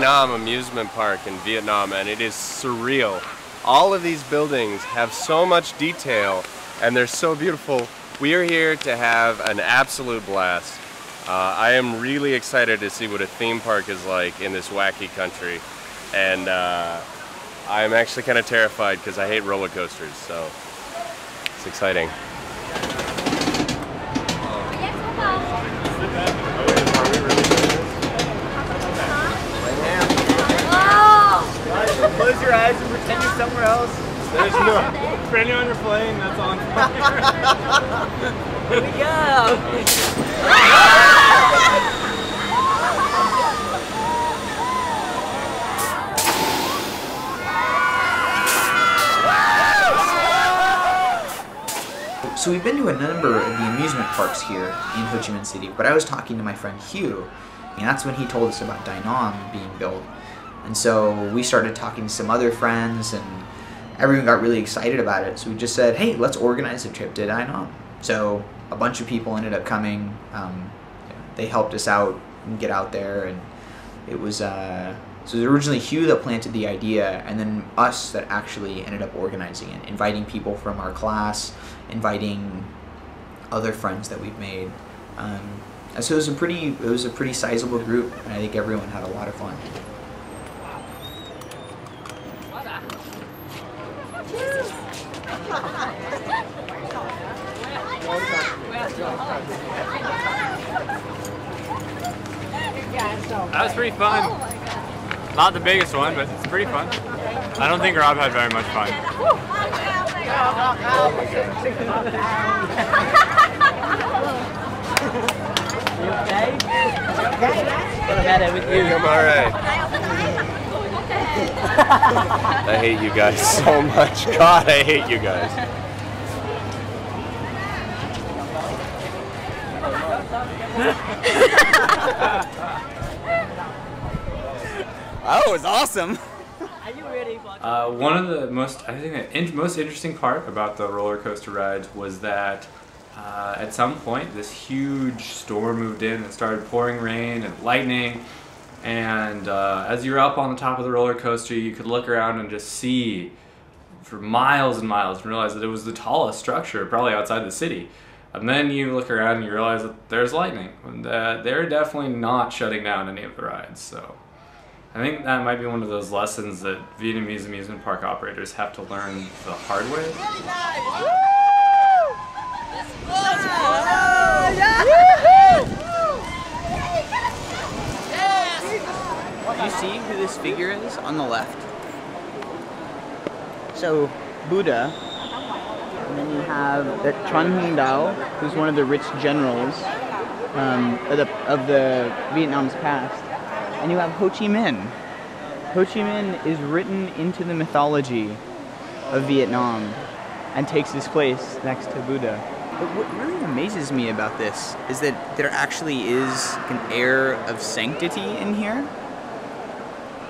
Nam amusement park in Vietnam, and it is surreal. All of these buildings have so much detail, and they're so beautiful. We are here to have an absolute blast. I am really excited to see what a theme park is like in this wacky country, and I'm actually kind of terrified because I hate roller coasters, so it's exciting. Close your eyes and pretend you're somewhere else. There's no. For anyone you're playing, that's on fire. Here we go. So we've been to a number of the amusement parks here in Ho Chi Minh City, but I was talking to my friend Hugh, and that's when he told us about Dai Nam being built. And so we started talking to some other friends, and everyone got really excited about it. So we just said, hey, let's organize a trip to Dai Nam. So a bunch of people ended up coming. They helped us out and get out there, and it was so it was originally Hugh that planted the idea, and then us that actually ended up organizing it, inviting people from our class, inviting other friends that we've made. And so it was a pretty sizable group, and I think everyone had a lot of fun. That was pretty fun. Not the biggest one, but it's pretty fun. I don't think Rob had very much fun. You okay? What's the matter with you? I'm alright. I hate you guys so much. God, I hate you guys. Oh, it was awesome. Are you ready? One of the most interesting part about the roller coaster rides was that at some point this huge storm moved in and started pouring rain and lightning, and as you were up on the top of the roller coaster, you could look around and just see for miles and miles and realize that it was the tallest structure probably outside the city. And then you look around and you realize that there's lightning, and they're definitely not shutting down any of the rides. So I think that might be one of those lessons that Vietnamese amusement park operators have to learn the hard way. Do you see who this figure is on the left? So, Buddha, and then you have Tran Hung Dao, who's one of the rich generals of the Vietnam's past, and you have Ho Chi Minh. Ho Chi Minh is written into the mythology of Vietnam and takes his place next to Buddha. But what really amazes me about this is that there actually is an air of sanctity in here.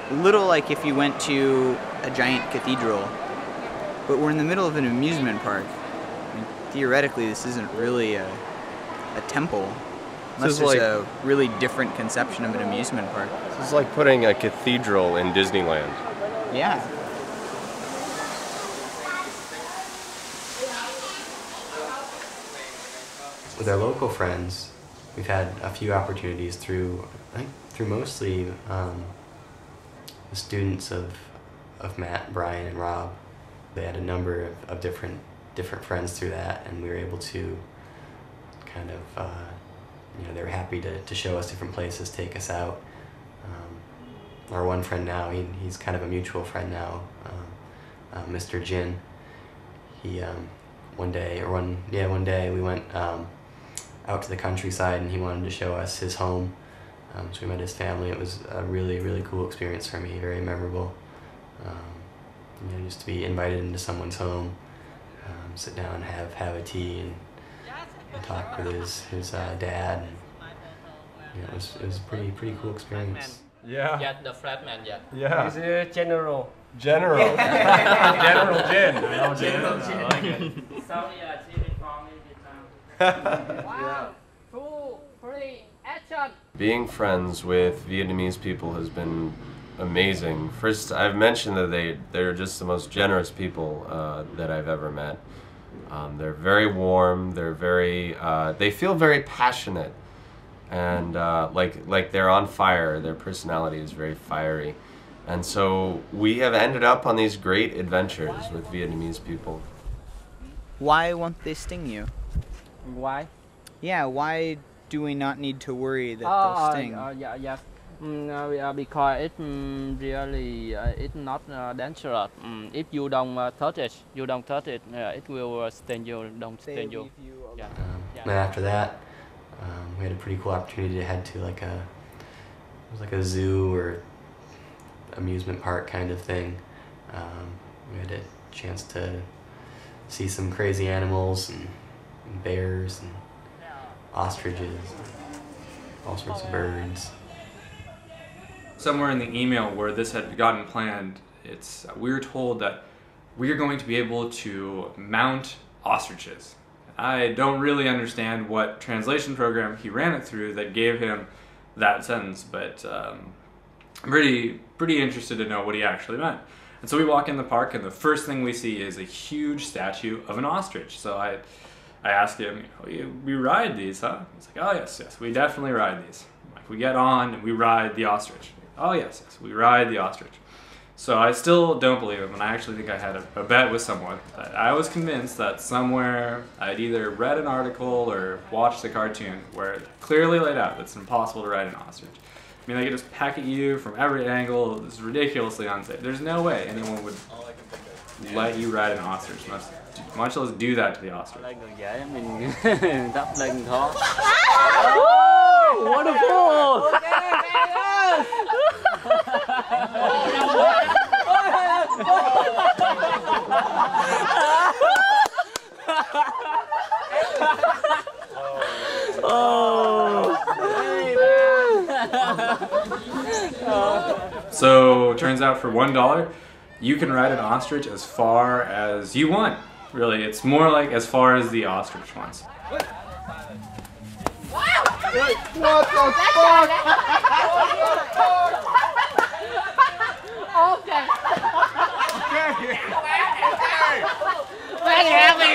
A little like if you went to a giant cathedral, but we're in the middle of an amusement park. I mean, theoretically, this isn't really a temple, unless there's a really different conception of an amusement park. This is like putting a cathedral in Disneyland. Yeah. With our local friends, we've had a few opportunities through mostly the students of Matt, Brian, and Rob. They had a number of different friends through that, and we were able to kind of, they were happy to show us different places, take us out. Our one friend now, he's kind of a mutual friend now, Mr. Jin. He one day we went out to the countryside, and he wanted to show us his home. So we met his family. It was a really, really cool experience for me, very memorable. Just to be invited into someone's home, sit down and have a tea and talk with his dad. And, it was a pretty cool experience. Yeah. Yeah, the flatman, yeah. Yeah. He's a general. General. General Jin. General Jin. I like it. So yeah, TV from Vietnam. Yeah. 2, 3, action! Being friends with Vietnamese people has been amazing. First, I've mentioned that they're just the most generous people that I've ever met. They're very warm. They feel very passionate, and like they're on fire. Their personality is very fiery, and so we have ended up on these great adventures with Vietnamese people. Why won't they sting you? Why? Yeah, why do we not need to worry that they'll sting? Yeah, yes. Because it really it's not dangerous. If you don't touch it, it will sting you. Don't sting you. Yeah. And then after that, we had a pretty cool opportunity to head to it was like a zoo or amusement park kind of thing. We had a chance to see some crazy animals and bears and ostriches, and all sorts of birds. Somewhere in the email where this had gotten planned, we were told that we are going to be able to mount ostriches. I don't really understand what translation program he ran it through that gave him that sentence, but I'm pretty interested to know what he actually meant. And so we walk in the park, and the first thing we see is a huge statue of an ostrich. So I asked him, we ride these, huh? He's like, oh yes, we definitely ride these. Like, we get on and we ride the ostrich. Oh yes, we ride the ostrich. So I still don't believe him, and I actually think I had a bet with someone that I was convinced that somewhere I'd either read an article or watched a cartoon where it clearly laid out that it's impossible to ride an ostrich. I mean, they could just peck at you from every angle. It's ridiculously unsafe. There's no way anyone would let you ride an ostrich, much less do that to the ostrich. Oh, wonderful! So, turns out for $1, you can ride an ostrich as far as you want. Really, it's more like as far as the ostrich wants. What the fuck? Okay. Very happy.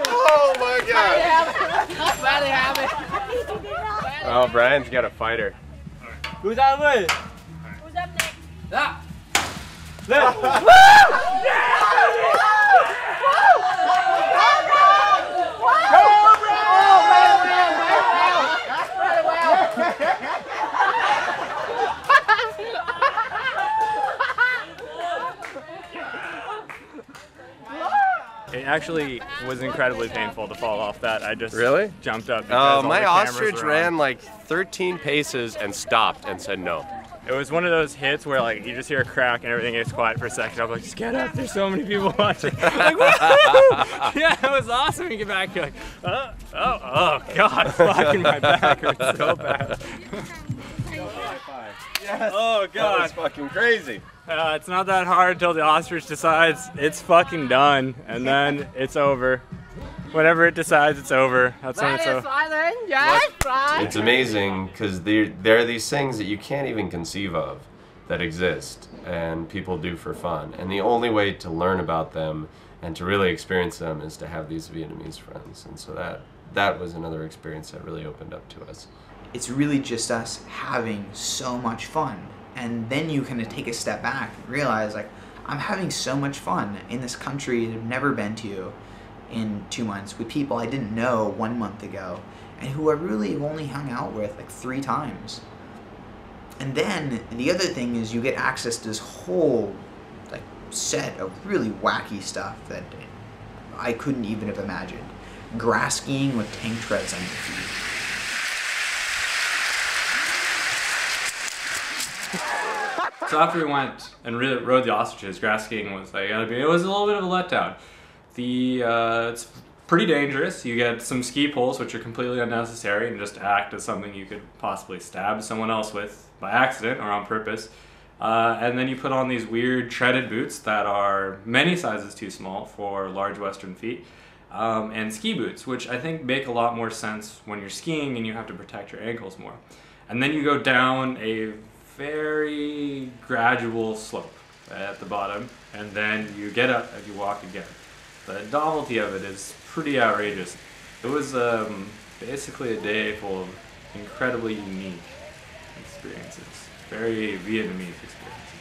Oh my god. Very happy. Oh, Brian's got a fighter. Who's up next? Yeah. It actually was incredibly painful to fall off that. I just Really? jumped up. Oh, my ostrich ran like 13 paces and stopped and said no. It was one of those hits where like you just hear a crack and everything gets quiet for a second. I'm like, just get up, there's so many people watching. Like, woohoo! Yeah, it was awesome. You get back, you're like, oh god, fucking my back hurts so bad. Yes. Oh god. That was fucking crazy. It's not that hard until the ostrich decides it's fucking done, and then it's over. Whenever it decides it's over, that's when it's over. It's amazing because there are these things that you can't even conceive of that exist and people do for fun. And the only way to learn about them and to really experience them is to have these Vietnamese friends. And so that was another experience that really opened up to us. It's really just us having so much fun. And then you kind of take a step back and realize, like, I'm having so much fun in this country I've never been to in 2 months with people I didn't know 1 month ago and who I really only hung out with like 3 times. And then the other thing is you get access to this whole like set of really wacky stuff that I couldn't even have imagined. Grass skiing with tank treads on your feet. So after we went and rode the ostriches, grass skiing was it was a little bit of a letdown. It's pretty dangerous. You get some ski poles, which are completely unnecessary and just act as something you could possibly stab someone else with by accident or on purpose. And then you put on these weird treaded boots that are many sizes too small for large Western feet. And ski boots, which I think make a lot more sense when you're skiing and you have to protect your ankles more. And then you go down a very gradual slope at the bottom, and then you get up and you walk again. The novelty of it is pretty outrageous. It was basically a day full of incredibly unique experiences, very Vietnamese experiences.